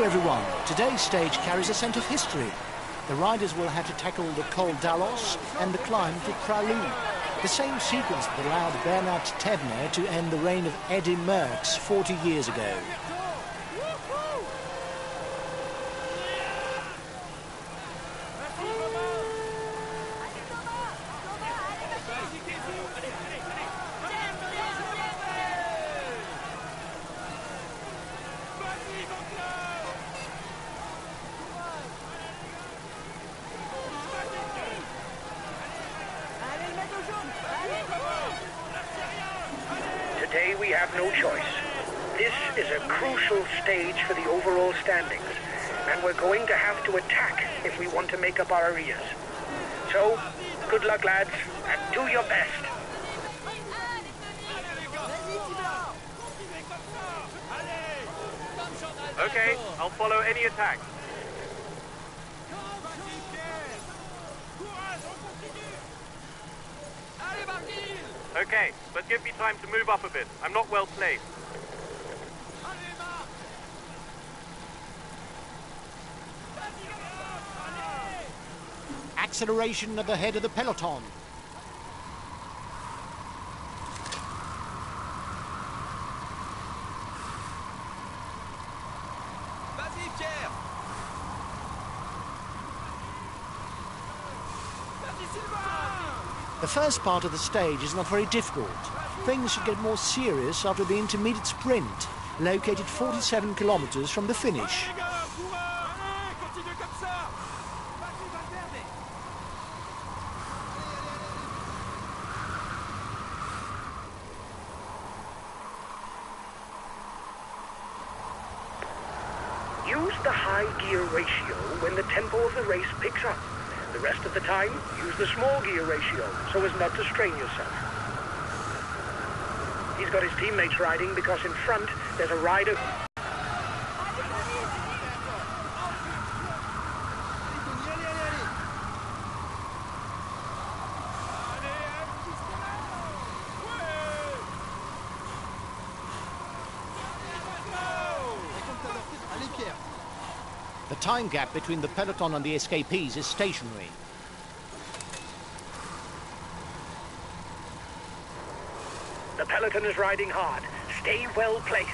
everyone. Today's stage carries a scent of history. The riders will have to tackle the Col d'Alos and the climb to Pralou. The same sequence that allowed Bernard Tebner to end the reign of Eddy Merckx 40 years ago. Today we have no choice. This is a crucial stage for the overall standings, and we're going to have to attack if we want to make up our arrears. So, good luck, lads, and do your best. Okay, I'll follow any attack. Okay, but give me time to move up a bit. I'm not well placed. Acceleration at the head of the peloton. The first part of the stage is not very difficult. Things should get more serious after the intermediate sprint, located 47 kilometers from the finish. Use the high gear ratio when the tempo of the race picks up. The rest of the time, use the small gear ratio so as not to strain yourself. He's got his teammates riding because in front there's a rider. The time gap between the peloton and the escapees is stationary. The peloton is riding hard. Stay well placed.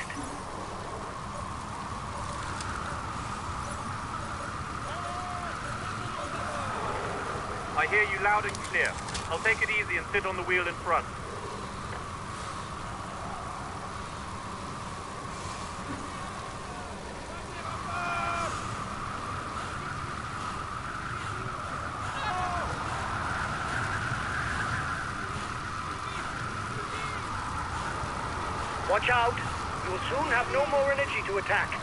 I hear you loud and clear. I'll take it easy and sit on the wheel in front. Watch out. You'll soon have no more energy to attack.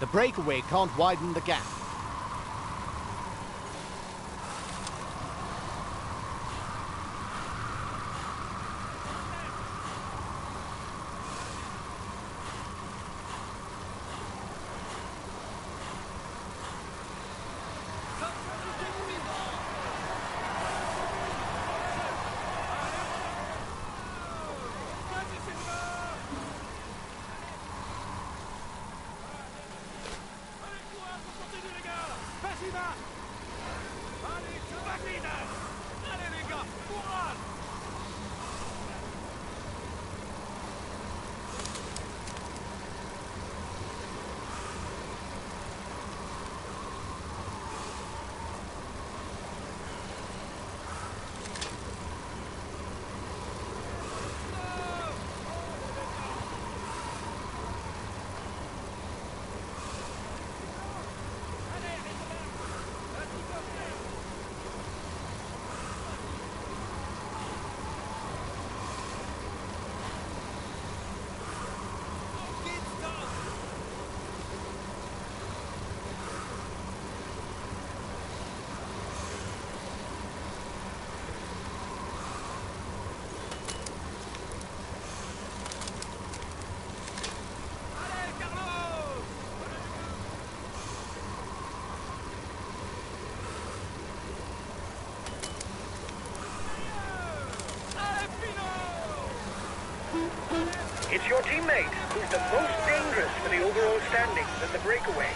The breakaway can't widen the gap. It's your teammate who's the most dangerous for the overall standings and the breakaway.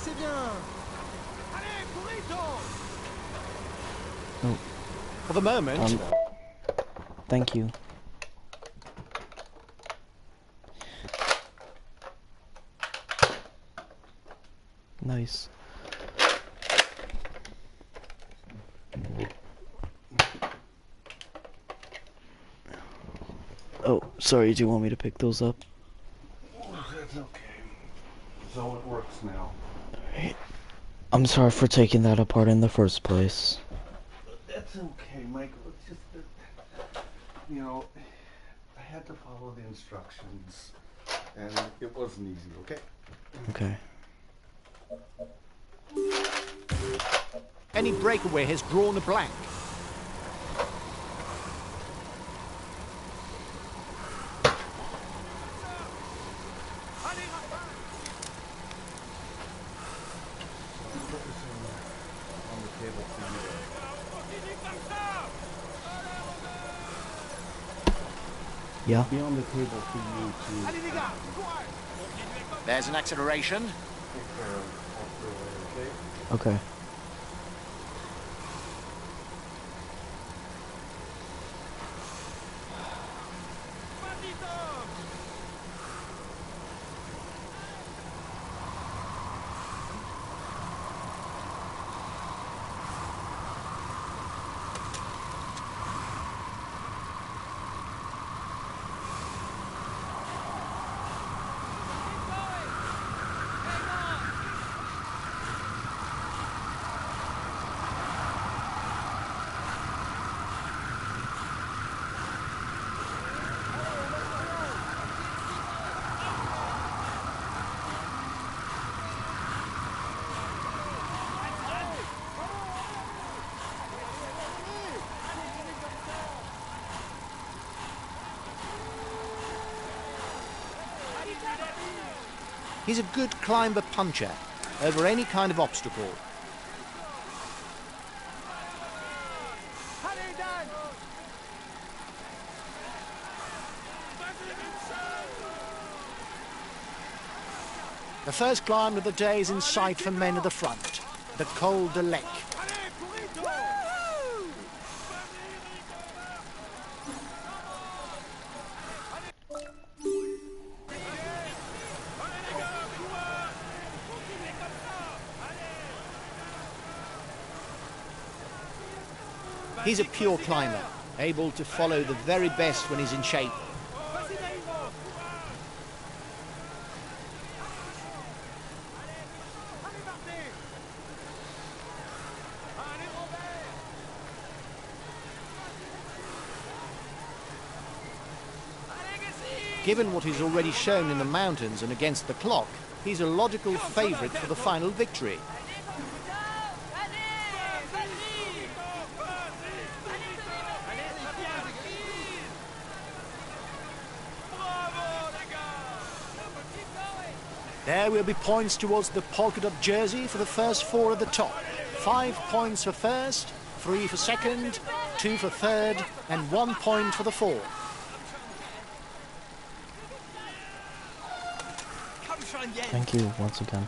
C'est bien. Oh. For the moment. Thank you. Nice. Oh, sorry, do you want me to pick those up? That's okay. So it works now. I'm sorry for taking that apart in the first place. That's okay, Michael. It's just that, you know, I had to follow the instructions, and it wasn't easy, okay? Okay. Any breakaway has drawn a blank. Yeah. Be on the table for you to There's an acceleration. take care of okay? Okay. He's a good climber puncher over any kind of obstacle. The first climb of the day is in sight for men at the front, the Col de Lec. He's a pure climber, able to follow the very best when he's in shape. Given what he's already shown in the mountains and against the clock, he's a logical favourite for the final victory. There will be points towards the polka dot jersey for the first four at the top. 5 points for first, 3 for second, 2 for third, and 1 point for the fourth. Thank you once again.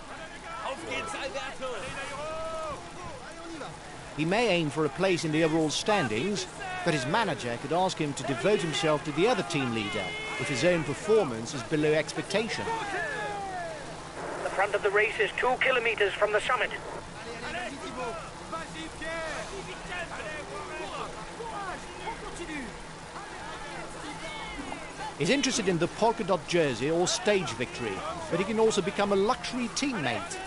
He may aim for a place in the overall standings, but his manager could ask him to devote himself to the other team leader if his own performance is below expectation. The front of the race is 2 kilometers from the summit. He's interested in the polka dot jersey or stage victory, but he can also become a luxury teammate.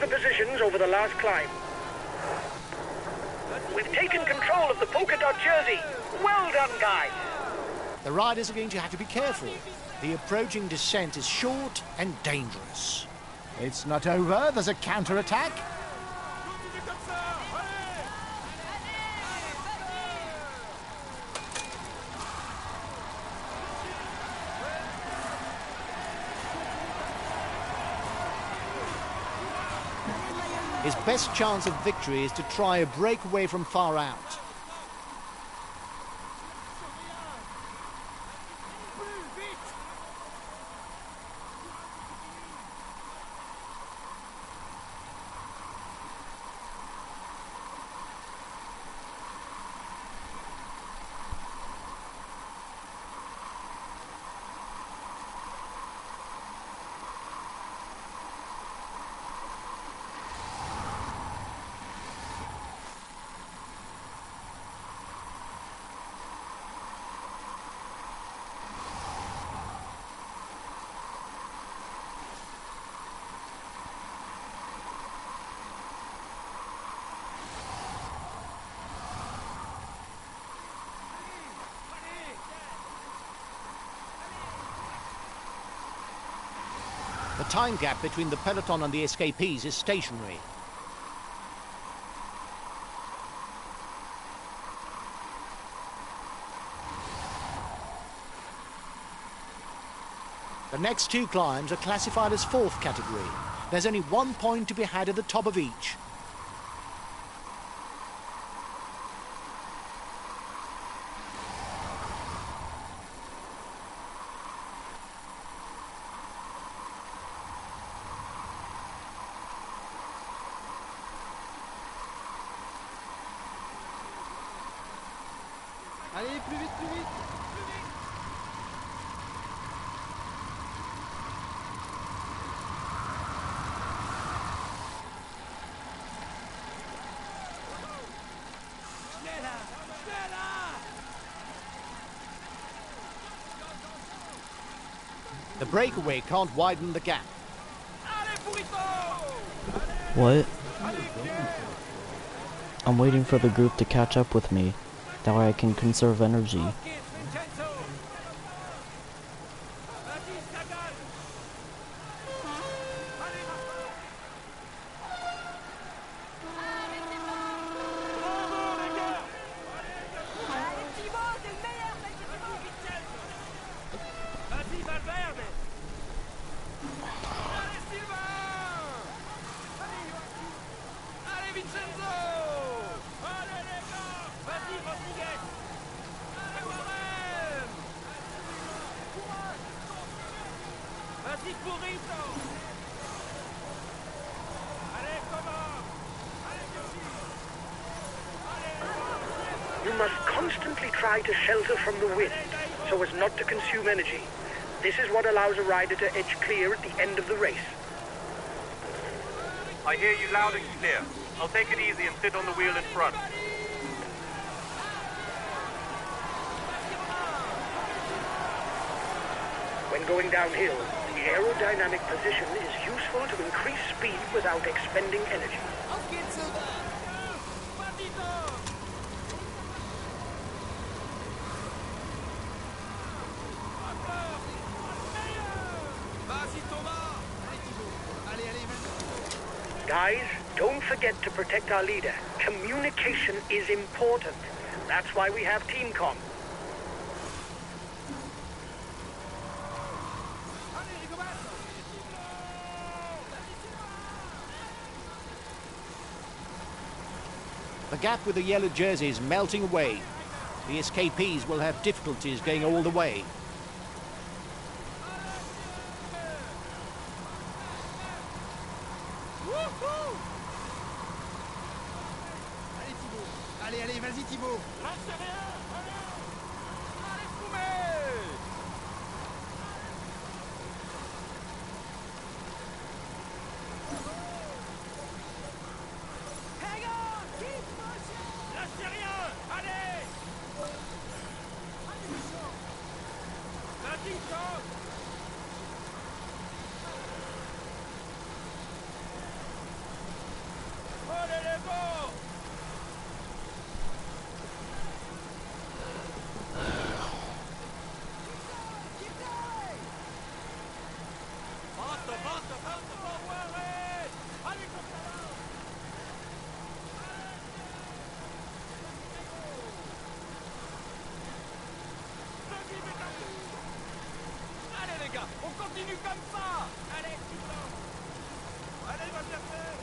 the positions over the last climb. We've taken control of the polka dot jersey. Well done, guys. The riders are going to have to be careful. The approaching descent is short and dangerous. It's not over. There's a counter-attack. His best chance of victory is to try a breakaway from far out. The time gap between the peloton and the escapees is stationary. The next two climbs are classified as fourth category. There's only 1 point to be had at the top of each. Allez, plus vite, plus vite. The breakaway can't widen the gap. What? I'm waiting for the group to catch up with me. That way I can conserve energy. You must constantly try to shelter from the wind so as not to consume energy. This is what allows a rider to edge clear at the end of the race. I hear you loud and clear. I'll take it easy and sit on the wheel in front. When going downhill, the aerodynamic position is useful to increase speed without expending energy. Guys, don't forget to protect our leader. Communication is important. That's why we have Team Com. The gap with the yellow jersey is melting away. The escapees will have difficulties going all the way. Allez, allez, vas-y Thibaut. Continue comme ça. Allez, putain. Allez, va bien faire.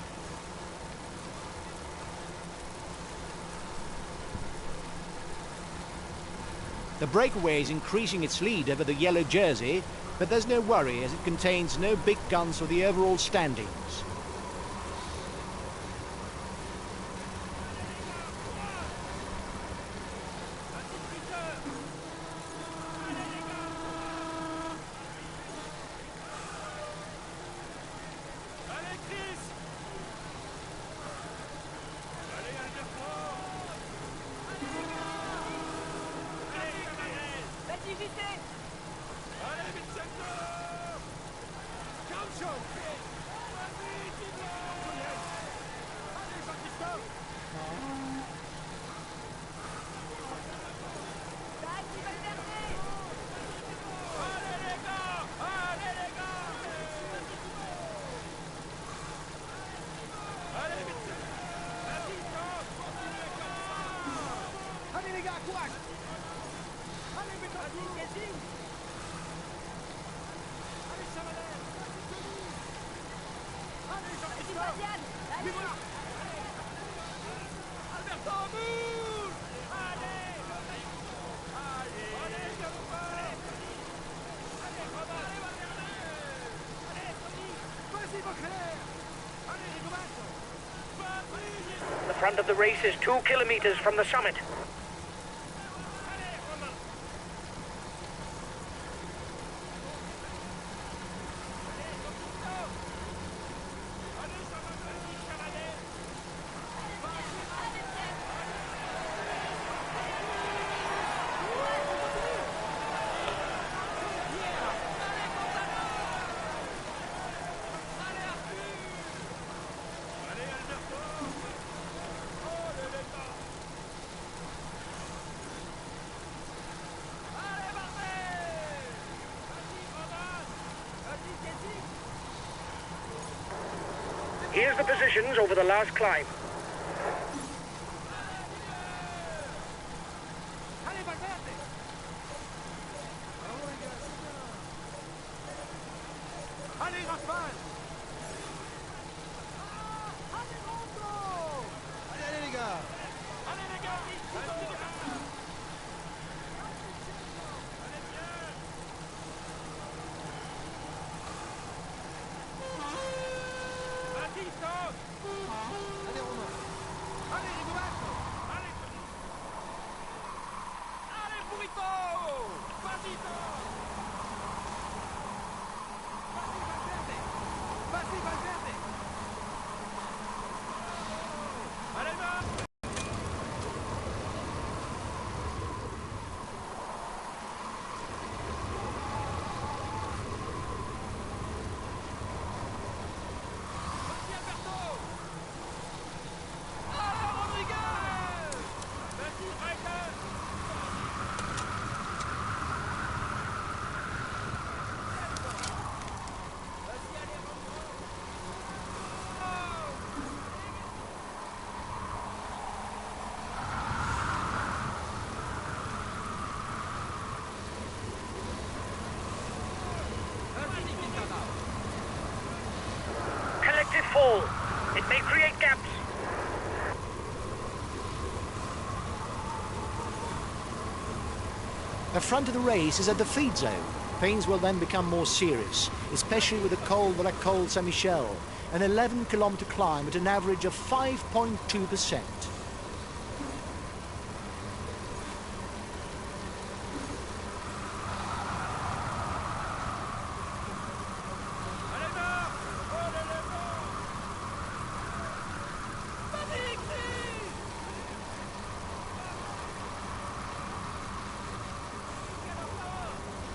The breakaway is increasing its lead over the yellow jersey, but there's no worry as it contains no big guns for the overall standings. The front of the race is 2 kilometers from the summit. Here's the positions over the last climb. Allez, Rafale. Allez, les gars. Allez, les gars. Allez, Romain. Allez, Rigoberto. Allez, Tony. Allez, Burrito. Vas-y, Vas-y, Valverde. Allez, va. Vas-y, Alberto. Allez, Rodriguez. Vas-y, Raikkonen. Vas-y, allez, Romain. Vas-y, Quintana. Collective fall. It may create gaps. The front of the race is at the feed zone. Things will then become more serious, especially with the Col de la Col Saint-Michel, an 11-kilometer climb at an average of 5.2%. Allez, Marc. Oh, les Lévents. Vas-y, Chris.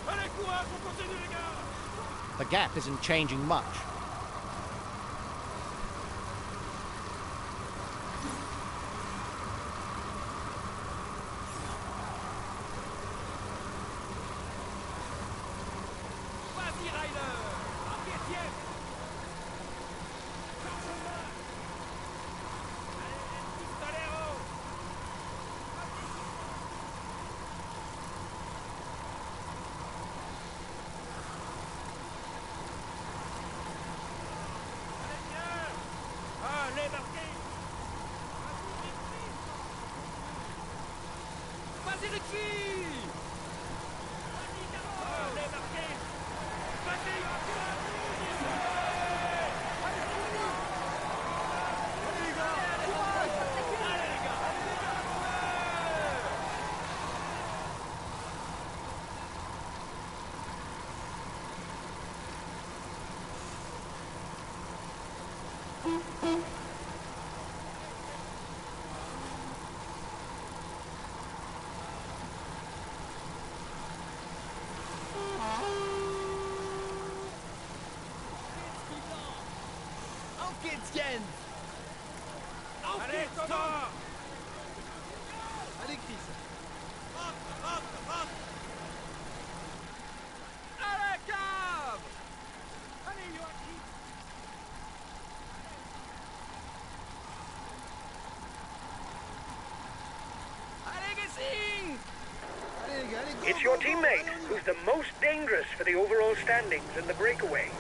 Allez, courage, on continue, les gars. The gap isn't changing much. Vas-y, Ryder. Arrête-tiens. Allez, pistolero. Allez, Thomas! Allez, Chris! À la cave! Allez, Joachim! Allez, Gessing! Allez, les gars, allez, go, It's your go, go, teammate allez, on y va. who's the most dangerous for the overall standings in the breakaway.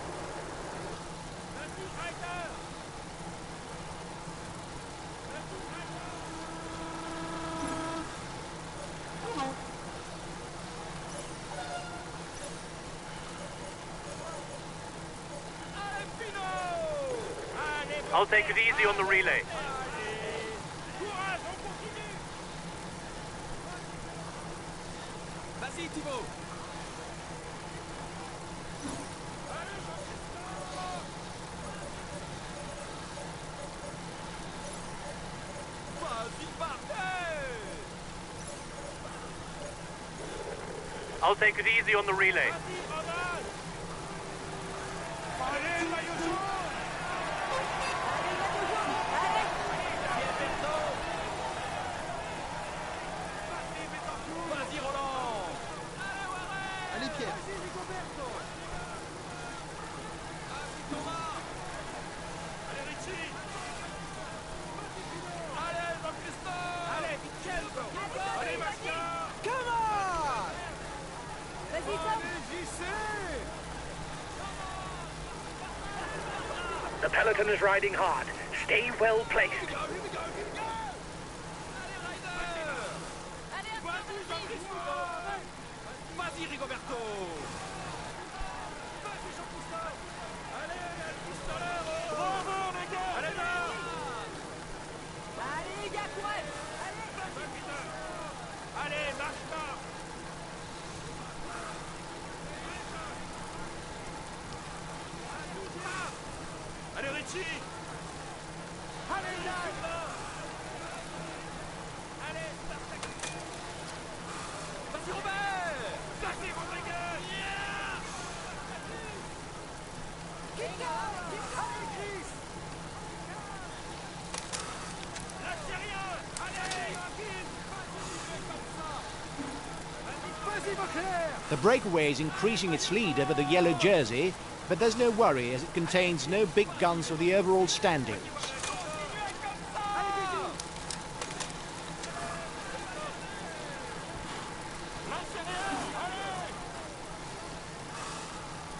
I'll take it easy on the relay. Vas-y, Thibaut! Vas-y, partez! I'll take it easy on the relay. Allez, maillot jaune! Vas-y, Roland! Allez, Pierre! Vas-y, Rigoberto! Vas-y, Thomas! Allez, Richie! Allez, Jean-Christophe! Allez, Vincenzo! Allez, Masca! Come on! Vas-y, Tom. Allez, JC! The peloton is riding hard. Stay well placed. Here we go, here we go, here we go! Allez, Ryder! Allez, hop, Vas-y, Jean-Christophe! Vas-y, Rigoberto! Vas-y, Jean-Christophe! Allez, allez, pistolero! Bravo, les gars! Allez, là! allez, les gars, courez. Allez. Vas-y, Peter! Allez, marche là! Allez, Richie! Allez, Yann! Allez, vas-y, Robert! Vas-y, Rodriguez! Yeah! Allez, Chris! Lâchez rien! Allez, Joachim! Vas-y, Beauclair! The breakaway is increasing its lead over the yellow jersey, but there's no worry as it contains no big guns for the overall standings.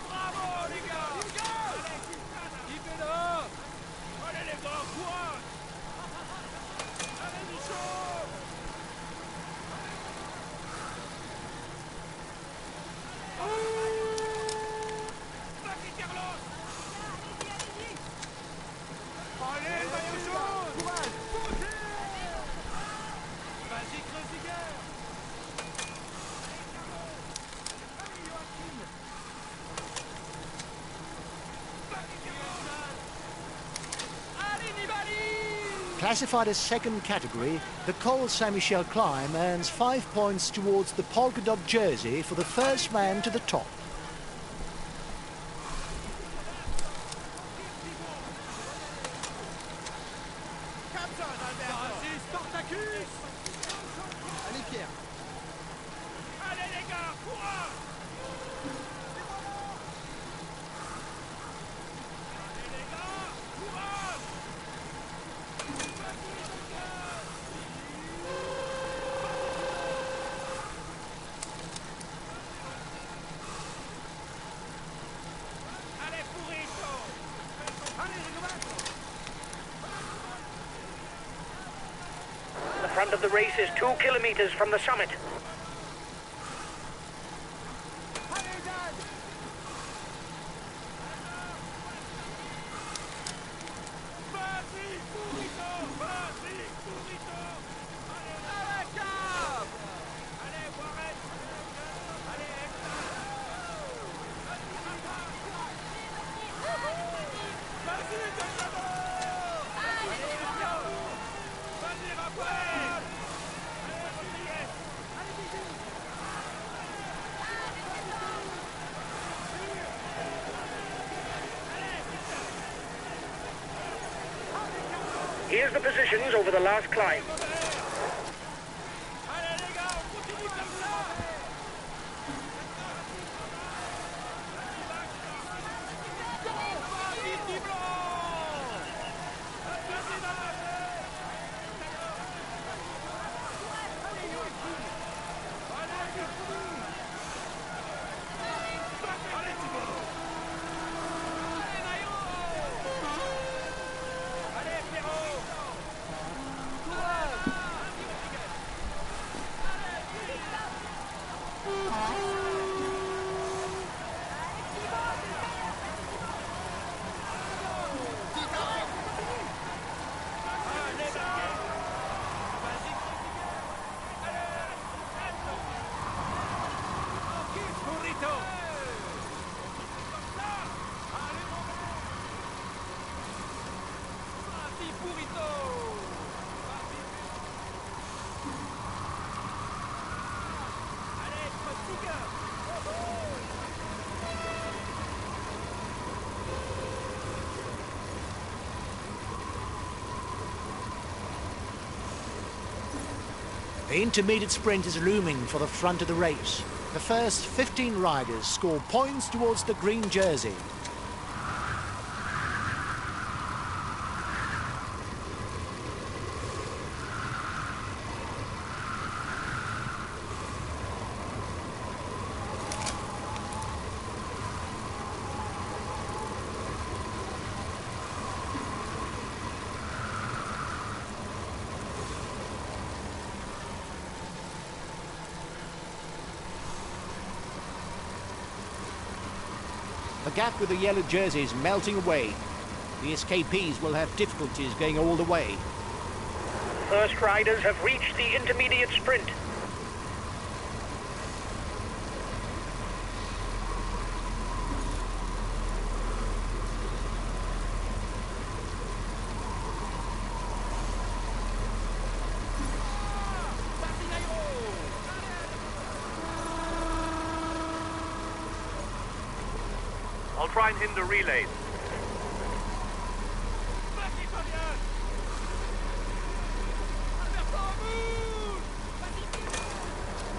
Bravo, les gars! Allez, là! Allez, les gars, courage! Allez, Michaud! Vas-y, Carlos! Allez, le maillot jaune! Courage! Vas-y, Kreuziger! Allez, Joachim! Vas-y, Carlos! Allez, Nibali! Classified as second category, the Col Saint-Michel climb earns 5 points towards the polka dot jersey for the first man to the top. Vas-y, Spartacus! Allez, Pierre! Allez, les gars, courage! Allez, les gars, courage! Vas-y, les gars! Allez, Pourrito! Allez, Rigoberto! The front of the race is 2 kilometers from the summit. Here's the positions over the last climb. Allez les gars, on continue comme ça. Vas-y, petit blanc. Vas-y, dans la tête. Allez, Thibaut. Allez, Nairo. Allez, Pierrot. Courage. The intermediate sprint is looming for the front of the race. The first 15 riders score points towards the green jersey. The gap with the yellow jersey is melting away. The escapees will have difficulties going all the way. First riders have reached the intermediate sprint. I'll try and hinder relays.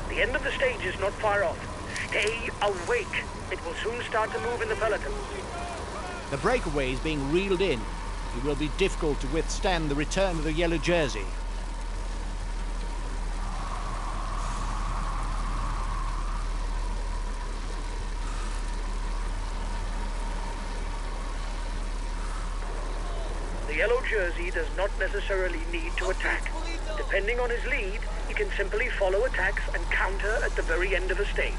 The end of the stage is not far off. Stay awake. It will soon start to move in the peloton. The breakaway is being reeled in. It will be difficult to withstand the return of the yellow jersey. The yellow jersey does not necessarily need to attack. Depending on his lead, he can simply follow attacks and counter at the very end of a stage.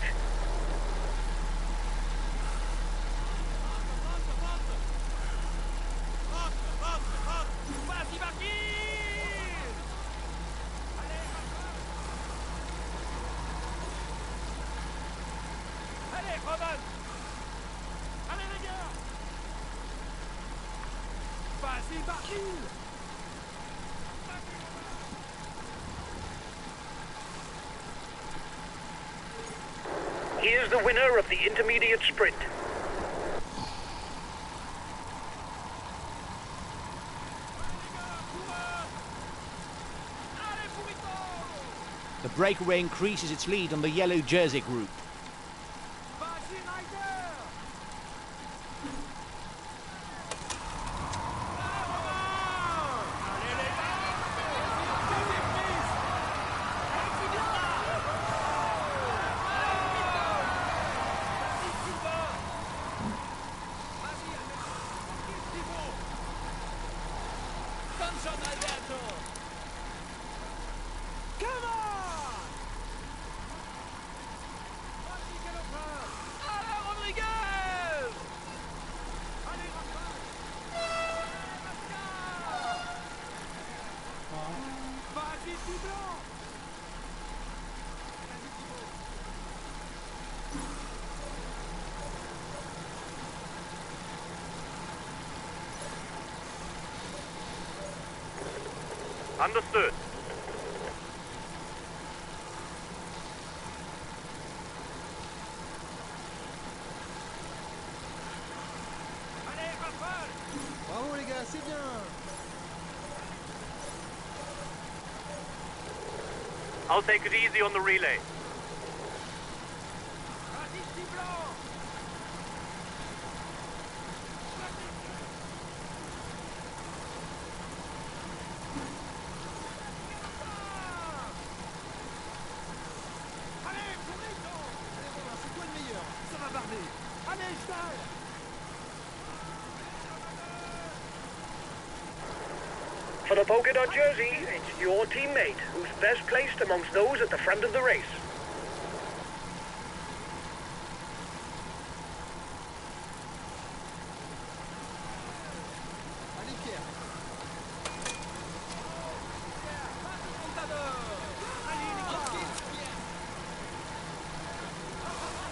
Allez, Roman. Allez, les gars. Vas-y, Marquis. Here's the winner of the intermediate sprint. The breakaway increases its lead on the yellow jersey group. Vas-y, Ryder. Allez, les gars. Deuxième prise. Vas-y, Sylvain. Vas-y, tranquille, Thibaut. Attention, Alberto. Come on. Vas-y, Galopin. Allez, Rodriguez. Allez, Raphaël. Vas-y, tout blanc. Vas-y, Thibaut. Understood. Allez, Raphaël. Bravo les gars, c'est bien. I'll take it easy on the relay. Vas-y, petit blanc. Allez, tournez, Jean. Allez, Romain, c'est toi le meilleur. Ça va barder. Allez, Stahl. For the polka dot jersey, it's your teammate who's best placed amongst those at the front of the race. Allez, Pierre. Contador. Allez, les gars.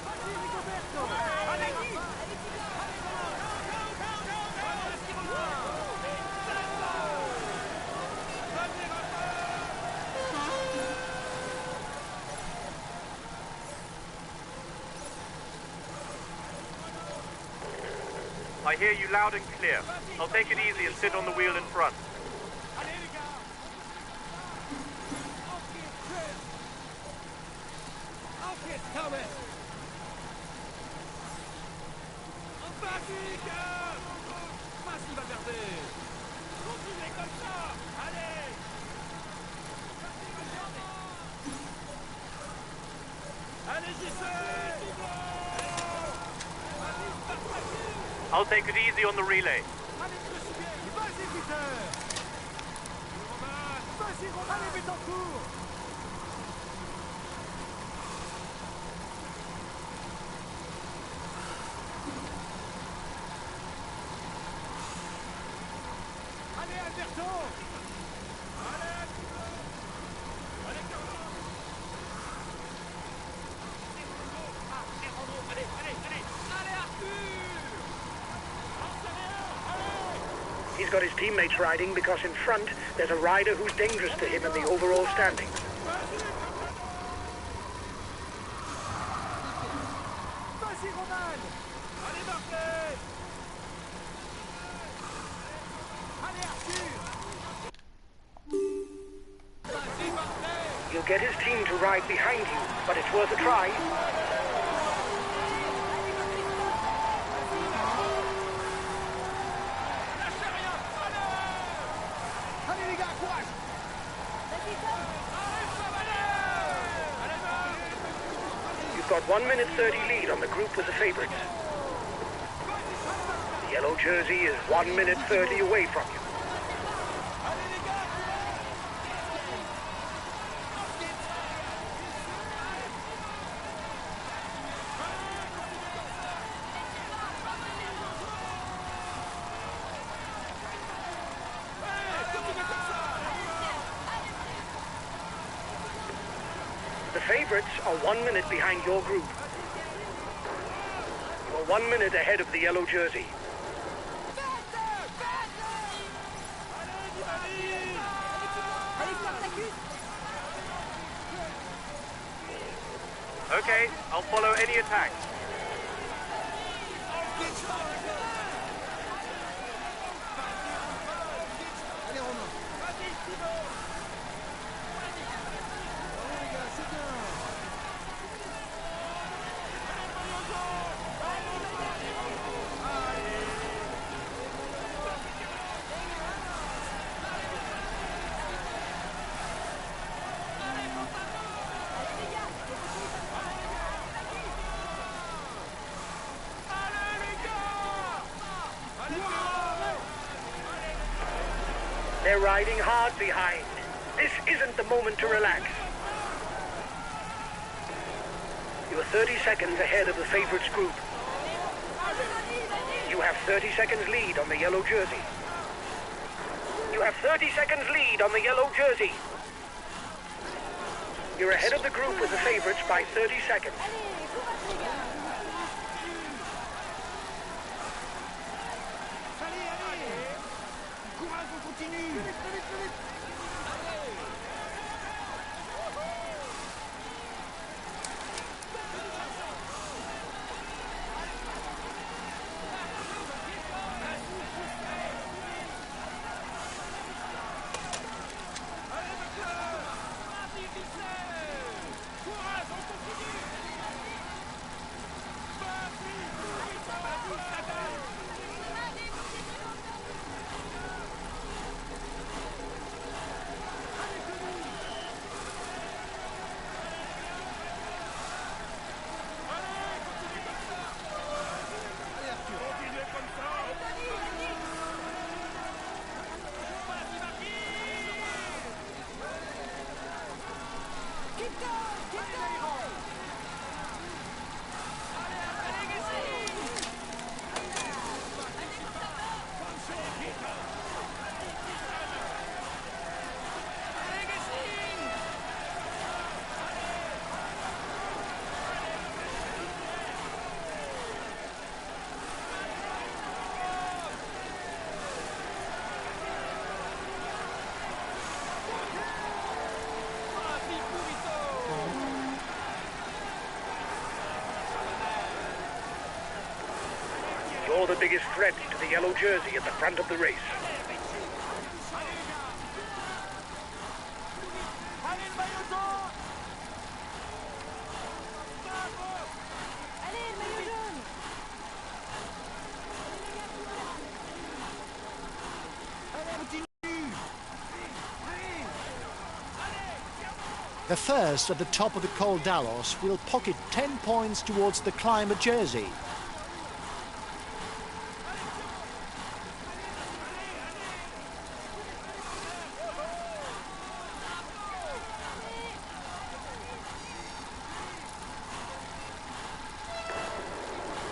Vas-y, Rigoberto. Allez, Guy. I hear you loud and clear. I'll take it easy and sit on the wheel in front. Allez, les gars. Enquête, helmet. Vas-y, gars. Vas-y, Valverde. Continuez comme ça. Allez. Allez, j'essaie. I'll take it easy on the relay. Allez, je suis bien. Vas-y, Peter. Romain. Vas-y, Romain. Allez, Betancourt. Allez, Alberto. Allez. Allez, Carlo. Allez, allez, allez. Allez, Arthur. He's got his teammates riding because in front there's a rider who's dangerous to him in the overall standings. Vas-y, Roman. Allez, Marseille. Allez, Arthur. Vas-y, Marseille. You'll get his team to ride behind you, but it's worth a try. Lâchez rien. Allez. Allez, les gars, courage. Vas-y, Tom. Allez, Sam, allez. Allez, Marc. You've got 1 minute 30 lead on the group with the favorites. The yellow jersey is 1 minute 30 away from you. Allez, les gars, The favorites are 1 minute behind your group. You're 1 minute ahead of the yellow jersey. Allez, Spartacus. Okay, I'll follow any attack. allez, Romain. Vas-y, Thibaut. Allez, les gars, c'est bien. They're riding hard behind. This isn't the moment to relax. You're 30 seconds ahead of the favorites group. You have 30 seconds lead on the yellow jersey. You have 30 seconds lead on the yellow jersey. You're ahead of the group with the favorites by 30 seconds. Allez, courage, les gars. Allez, allez. Courage, on continue. Plus vite, plus vite, plus vite. Allez, Leclerc. Vas-y, Victor. You're the biggest threat to the yellow jersey at the front of the race. Allez, le maillot jaune! Allez, le maillot jaune. Allez, continue! Allez! The first at the top of the Col d'Alos will pocket 10 points towards the climber jersey.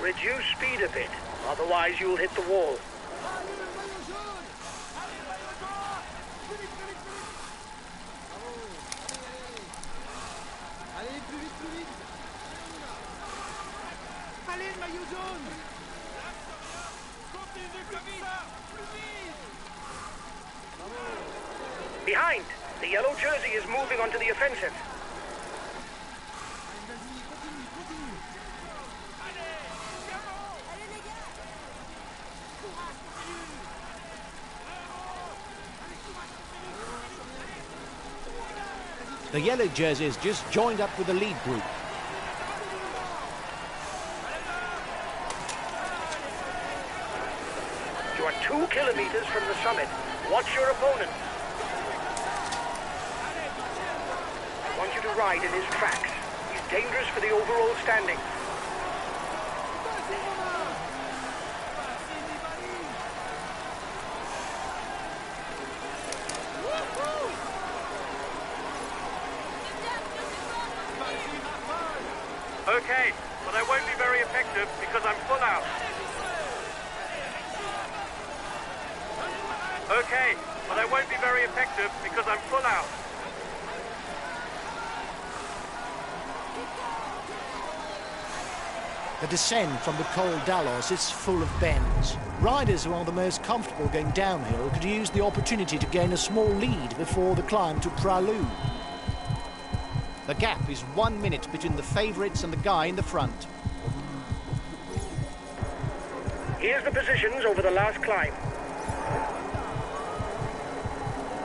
Reduce speed a bit, otherwise you'll hit the wall. Allez, le maillot jaune! Allez, le maillot jaune! Plus vite, plus vite, plus vite! Bravo! Allez, allez, allez! Allez, plus vite, plus vite! Allez, le maillot jaune! Continue comme ça! Plus vite! Bravo! Behind! The yellow jersey is moving onto the offensive. Allez, vas-y, continue, continue! Allez, les gars. Courage, continue! Allez, courage, continue! The yellow jersey has just joined up with the lead group. You are 2 kilometers from the summit. Watch your opponent. I want you to ride in his tracks. He's dangerous for the overall standing. Vas-y, Romain! Vas-y, Nibali! Wouhou! Vas-y, Rafale! Okay, but I won't be very effective because I'm full out. Okay, but I won't be very effective because I'm full out. The descent from the Col d'Alos is full of bends. Riders who are the most comfortable going downhill could use the opportunity to gain a small lead before the climb to Pralou. The gap is 1 minute between the favourites and the guy in the front. Here's the positions over the last climb.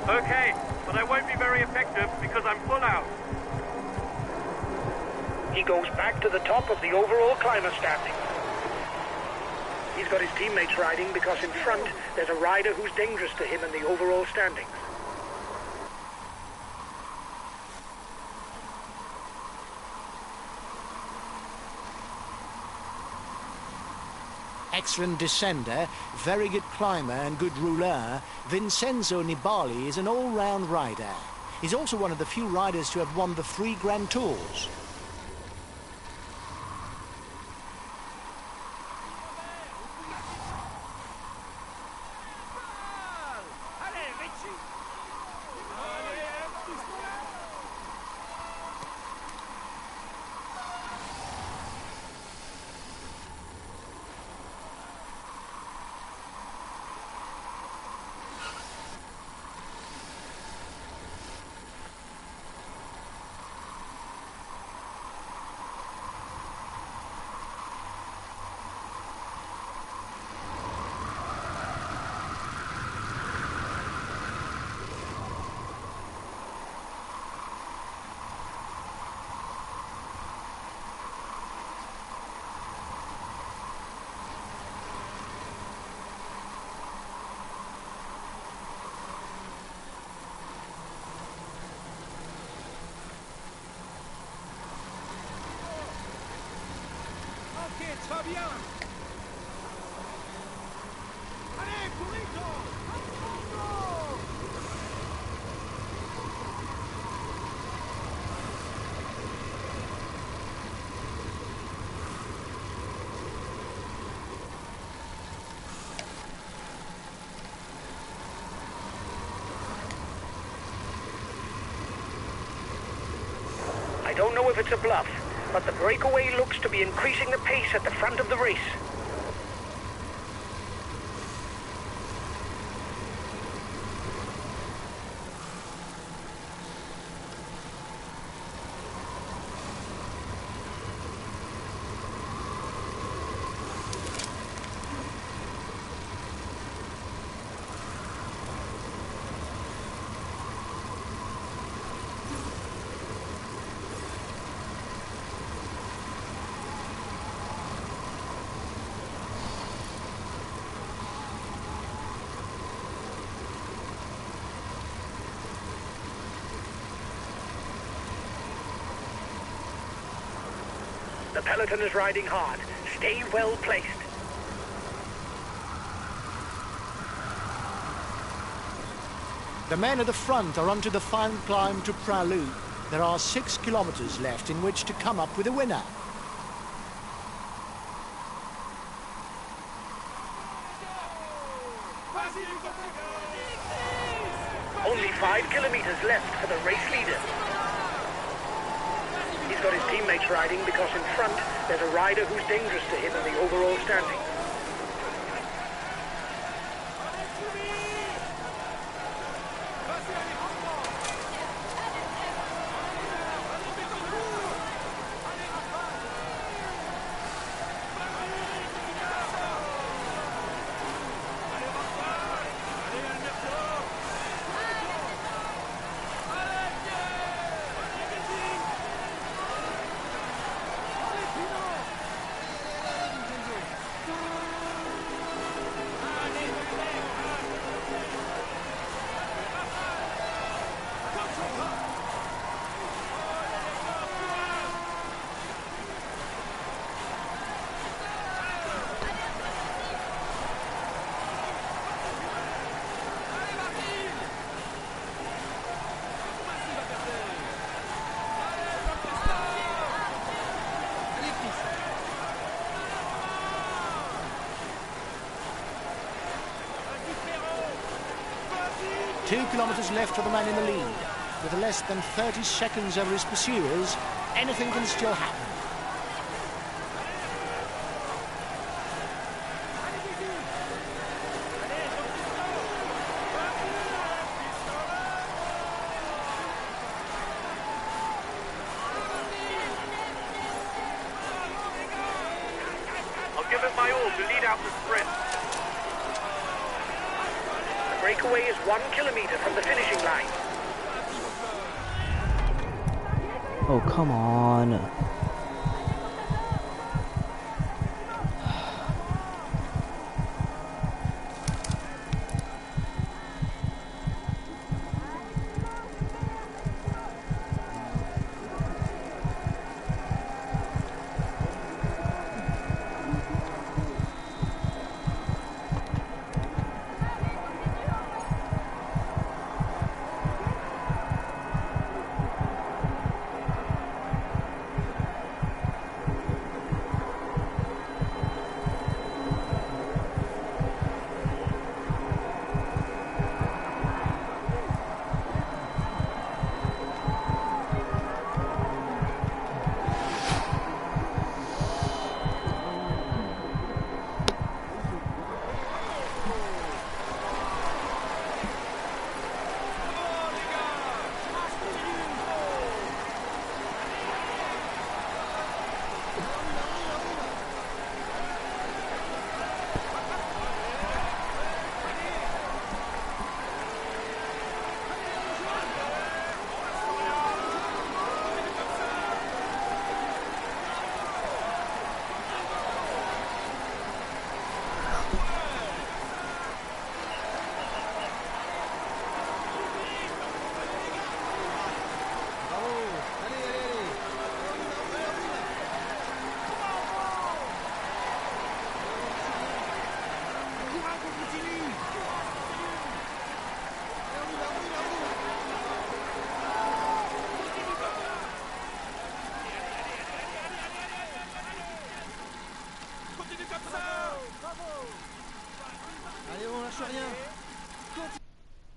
Okay, but I won't be very effective because I'm full out. He goes back to the top of the overall climber standing. He's got his teammates riding because in front there's a rider who's dangerous to him in the overall standings. Excellent descender, very good climber and good rouleur, Vincenzo Nibali is an all-round rider. He's also one of the few riders to have won the 3 Grand Tours. Allez, Richie! Allez, pousse-toi là! Ok, tu vas bien. Allez, burrito! Burrito! I don't know if it's a bluff, but the breakaway looks to be increasing the pace at the front of the race. The peloton is riding hard. Stay well placed. The men at the front are onto the final climb to Pralu. There are 6 kilometers left in which to come up with a winner. Only 5 kilometers left for the race leader. He's got his teammates riding because in front there's a rider who's dangerous to him in the overall standing. Two kilometers left for the man in the lead. With less than 30 seconds over his pursuers, anything can still happen. I'll give it my all to lead out the sprint. Breakaway is 1 kilometer from the finishing line. Oh, come on.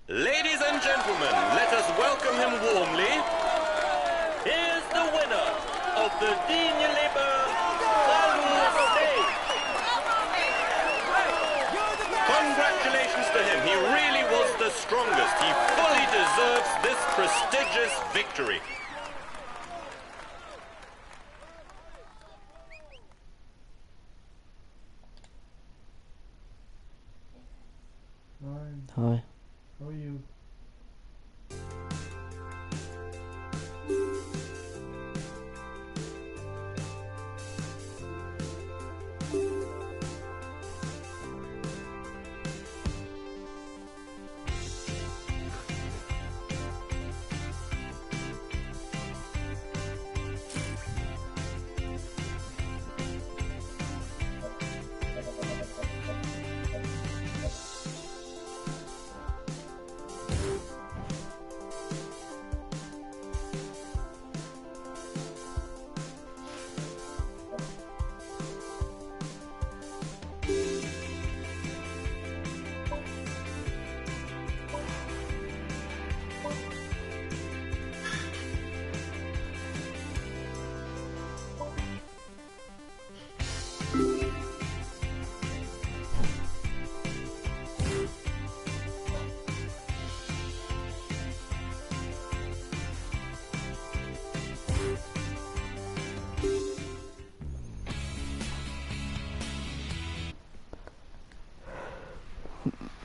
Ladies and gentlemen, let us welcome him warmly. Here's the winner of the Digne Liber Value Stage. Congratulations to him. He really was the strongest. He fully deserves this prestigious victory. Hi. How are you?